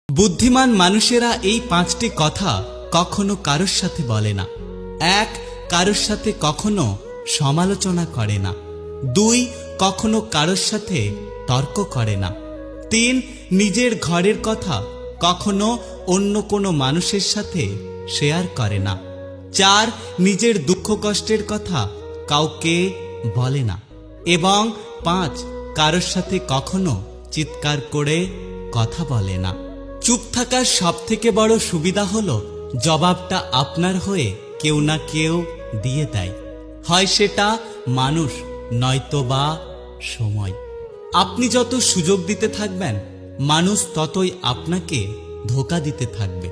বুদ্ধিমান মানুষেরা এই পাঁচটি কথা কখনো কারোর সাথে বলে না। ১. কারোর সাথে কখনো সমালোচনা করে না। ২. কখনো কারোর সাথে তর্ক করে না। ৩. নিজের ঘরের কথা কখনো অন্য কোনো মানুষের সাথে শেয়ার করে না। ৪. নিজের দুঃখ কষ্টের কথা কাউকে বলে না। এবং ৫. কারোর সাথে কখনো চিৎকার করে কথা বলে না। চুপ থাকার সবথেকে বড় সুবিধা হলো জবাবটা আপনার হয়ে কেউ না কেউ দিয়ে দেয়, হয় সেটা মানুষ নয়তোবা সময়। আপনি যত সুযোগ দিতে থাকবেন মানুষ ততই আপনাকে ধোঁকা দিতে থাকবে।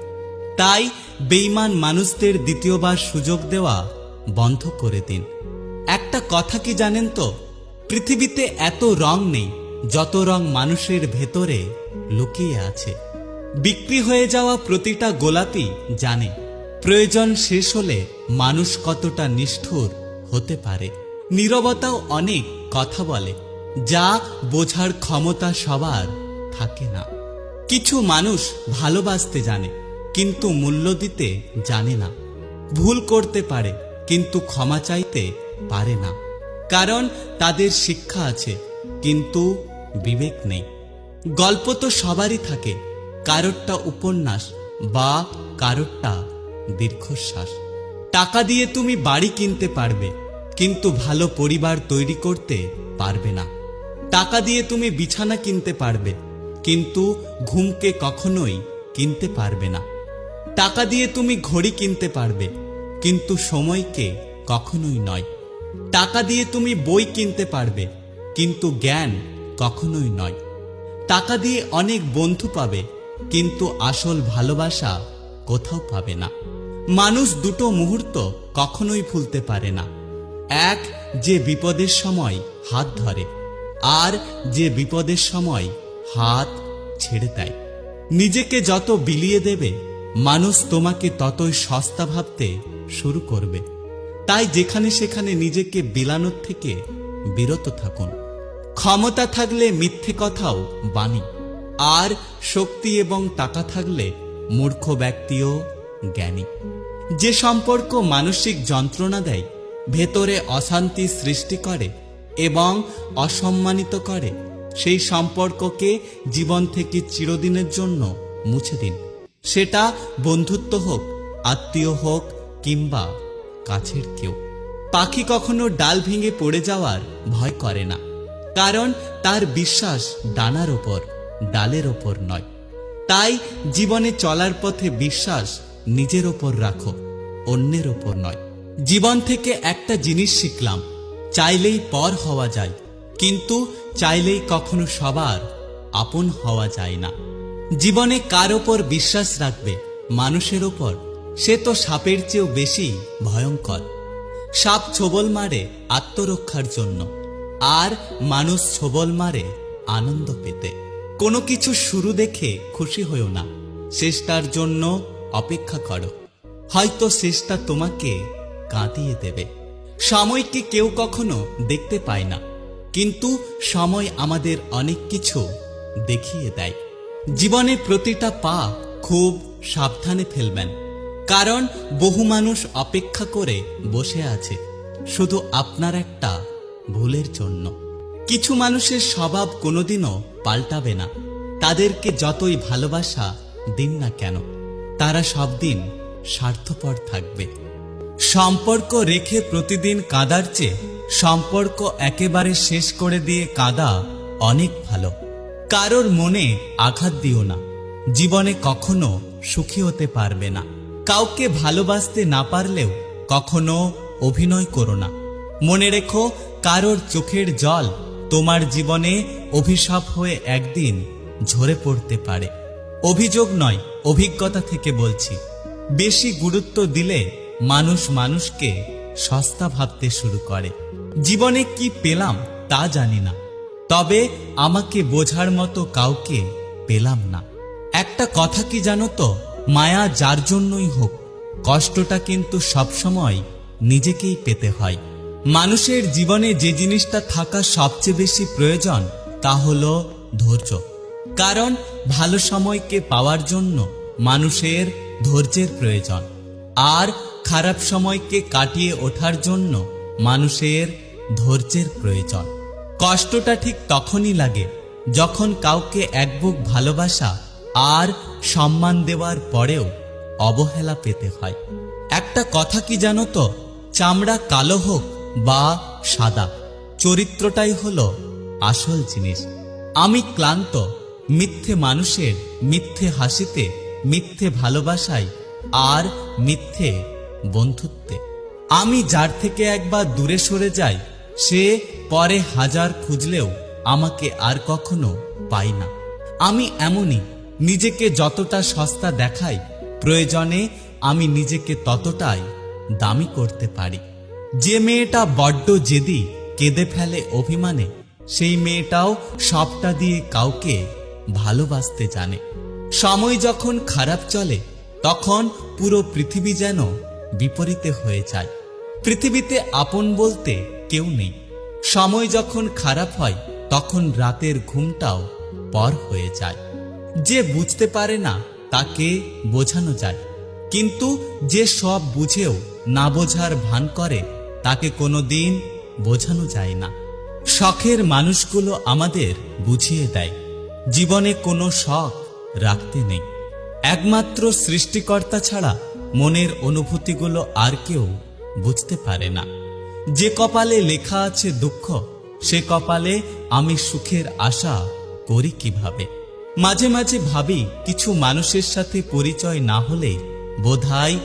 তাই বেঈমান মানুষদের দ্বিতীয়বার সুযোগ দেওয়া বন্ধ করে দিন। একটা কথা কি জানেন তো, পৃথিবীতে এত রং নেই যত রং মানুষের ভেতরে লুকিয়ে আছে। বিক্রি হয়ে যাওয়া প্রতিটা গোলাপি জানে প্রয়োজন শেষ হলে মানুষ কতটা নিষ্ঠুর হতে পারে। নীরবতাও অনেক কথা বলে, যা বোঝার ক্ষমতা সবার থাকে না। কিছু মানুষ ভালোবাসতে জানে কিন্তু মূল্য দিতে জানে না। ভুল করতে পারে কিন্তু ক্ষমা চাইতে পারে না, কারণ তাদের শিক্ষা আছে কিন্তু বিবেক নেই। গল্প তো সবারই থাকে, কারোরটা উপন্যাস বা কারোরটা দীর্ঘশ্বাস। টাকা দিয়ে তুমি বাড়ি কিনতে পারবে কিন্তু ভালো পরিবার তৈরি করতে পারবে না। টাকা দিয়ে তুমি বিছানা কিনতে পারবে কিন্তু ঘুমকে কখনোই কিনতে পারবে না। টাকা দিয়ে তুমি ঘড়ি কিনতে পারবে কিন্তু সময়কে কখনোই নয়। টাকা দিয়ে তুমি বই কিনতে পারবে কিন্তু জ্ঞান কখনোই নয়। টাকা দিয়ে অনেক বন্ধু পাবে কিন্তু আসল ভালোবাসা কোথাও পাবে না। মানুষ দুটো মুহূর্ত কখনোই ভুলতে পারে না, এক যে বিপদের সময় হাত ধরে আর যে বিপদের সময় হাত ছেড়ে দেয়। নিজেকে যত বিলিয়ে দেবে মানুষ তোমাকে ততই সস্তা ভাবতে শুরু করবে। তাই যেখানে সেখানে নিজেকে বিলানোর থেকে বিরত থাকুন। ক্ষমতা থাকলে মিথ্যে কথাও বাণী, আর শক্তি এবং টাকা থাকলে মূর্খ ব্যক্তিও জ্ঞানী। যে সম্পর্ক মানসিক যন্ত্রণা দেয়, ভেতরে অশান্তি সৃষ্টি করে এবং অসম্মানিত করে, সেই সম্পর্ককে জীবন থেকে চিরদিনের জন্য মুছে দিন। সেটা বন্ধুত্ব হোক, আত্মীয় হোক কিংবা কাছের কেউ। পাখি কখনো ডাল ভেঙে পড়ে যাওয়ার ভয় করে না, কারণ তার বিশ্বাস ডানার ওপর, ডালের ওপর নয়। তাই জীবনে চলার পথে বিশ্বাস নিজের ওপর রাখো, অন্যের ওপর নয়। জীবন থেকে একটা জিনিস শিখলাম, চাইলেই পর হওয়া যায় কিন্তু চাইলেই কখনো সবার আপন হওয়া যায় না। জীবনে কার ওপর বিশ্বাস রাখবে? মানুষের ওপর। সে তো সাপের চেয়েও বেশি ভয়ঙ্কর। সাপ ছোবল মারে আত্মরক্ষার জন্য, আর মানুষ ছোবল মারে আনন্দ পেতে। কোনো কিছু শুরু দেখে খুশি হইও না, শেষটার জন্য অপেক্ষা করো, হয়তো শেষটা তোমাকে কাঁদিয়ে দেবে। সময়কে কেউ কখনো দেখতে পায় না, কিন্তু সময় আমাদের অনেক কিছু দেখিয়ে দেয়। জীবনে প্রতিটা পা খুব সাবধানে ফেলবেন, কারণ বহু মানুষ অপেক্ষা করে বসে আছে শুধু আপনার একটা ভুলের জন্য। কিছু মানুষের স্বভাব কোনোদিনও পাল্টাবে না, তাদেরকে যতই ভালোবাসা দিন না কেন তারা সব দিন স্বার্থপর থাকবে। সম্পর্ক রেখে প্রতিদিন কাঁদার চেয়ে সম্পর্ক একেবারে শেষ করে দিয়ে কাঁদা অনেক ভালো। কারোর মনে আঘাত দিও না, জীবনে কখনো সুখী হতে পারবে না। কাউকে ভালোবাসতে না পারলেও কখনো অভিনয় করো না। মনে রেখো, কারোর চোখের জল তোমার জীবনে অভিশাপ হয়ে একদিন ঝরে পড়তে পারে। অভিযোগ নয়, অভিজ্ঞতা থেকে বলছি। বেশি গুরুত্ব দিলে মানুষ মানুষকে সস্তা ভাবতে শুরু করে। জীবনে কি পেলাম তা জানি না, তবে আমাকে বোঝার মতো কাউকে পেলাম না। একটা কথা কি জানো তো, মায়া যার জন্যই হোক, কষ্টটা কিন্তু সবসময় নিজেকেই পেতে হয়। মানুষের জীবনে যে জিনিসটা থাকা সবচেয়ে বেশি প্রয়োজন তা হলো ধৈর্য। কারণ ভালো সময়কে পাওয়ার জন্য মানুষের ধৈর্যের প্রয়োজন, আর খারাপ সময়কে কাটিয়ে ওঠার জন্য মানুষের ধৈর্যের প্রয়োজন। কষ্টটা ঠিক তখনই লাগে যখন কাউকে একবুক ভালোবাসা আর সম্মান দেওয়ার পরেও অবহেলা পেতে হয়। একটা কথা কি জানো তো, চামড়া কালো হোক বা সাদা, চরিত্রটাই হলো আসল জিনিস। আমি ক্লান্ত মিথ্যে মানুষের মিথ্যে হাসিতে, মিথ্যে ভালোবাসায় আর মিথ্যে বন্ধুত্বে। আমি যার থেকে একবার দূরে সরে যাই, সে পরে হাজার খুঁজলেও আমাকে আর কখনো পাই না। আমি এমনই, নিজেকে যতটা সস্তা দেখাই, প্রয়োজনে আমি নিজেকে ততটাই দামি করতে পারি। যে মেয়েটা বড্ড জেদি, কেঁদে ফেলে অভিমানে, সেই মেয়েটাও সবটা দিয়ে কাউকে ভালোবাসতে জানে। সময় যখন খারাপ চলে, তখন পুরো পৃথিবী যেন বিপরীতে হয়ে যায়। পৃথিবীতে আপন বলতে কেউ নেই। সময় যখন খারাপ হয়, তখন রাতের ঘুমটাও পর হয়ে যায়। যে বুঝতে পারে না তাকে বোঝানো যায়, কিন্তু যে সব বুঝেও না বোঝার ভান করে, তাকে কোনোদিন বোঝানো যায় না। শখের মানুষগুলো আমাদের বুঝিয়ে দেয় জীবনে কোনো শখ রাখতে নেই। একমাত্র সৃষ্টিকর্তা ছাড়া মনের অনুভূতিগুলো আর কেউ বুঝতে পারে না। যে কপালে লেখা আছে দুঃখ, সে কপালে আমি সুখের আশা করি কিভাবে। মাঝে মাঝে ভাবি, কিছু মানুষের সাথে পরিচয় না হলে বোধহয়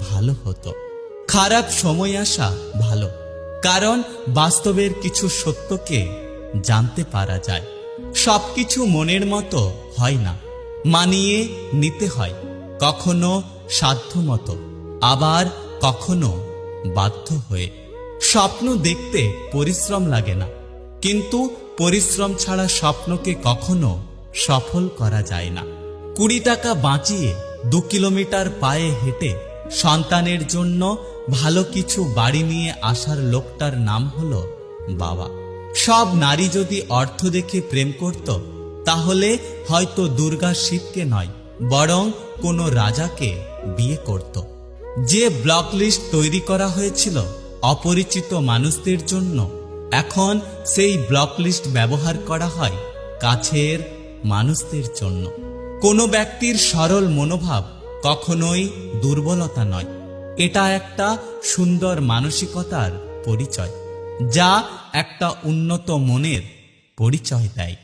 ভালো হতো। খারাপ সময় আসা ভালো, কারণ বাস্তবের কিছু সত্যকে জানতে পারা যায়। সবকিছু মনের মতো হয় না, মানিয়ে নিতে হয়। কখনো সাধ্য মতো, আবার কখনো বাধ্য হয়ে। স্বপ্ন দেখতে পরিশ্রম লাগে না, কিন্তু পরিশ্রম ছাড়া স্বপ্নকে কখনো সফল করা যায় না। 20 টাকা বাঁচিয়ে 2 কিলোমিটার পায়ে হেঁটে সন্তানের জন্য ভালো কিছু বাড়ি নিয়ে আসার লোকটার নাম হলো বাবা। সব নারী যদি অর্থ দেখে প্রেম করত, তাহলে হয়তো দুর্গা শিবকে নয়, বরং কোনো রাজাকে বিয়ে করত। যে ব্লক লিস্ট তৈরি করা হয়েছিল অপরিচিত মানুষদের জন্য, এখন সেই ব্লক লিস্ট ব্যবহার করা হয় কাছের মানুষদের জন্য। কোনো ব্যক্তির সরল মনোভাব কখনোই দুর্বলতা নয়, এটা একটা সুন্দর মানসিকতার পরিচয়, যা একটা উন্নত মনের পরিচয় দেয়।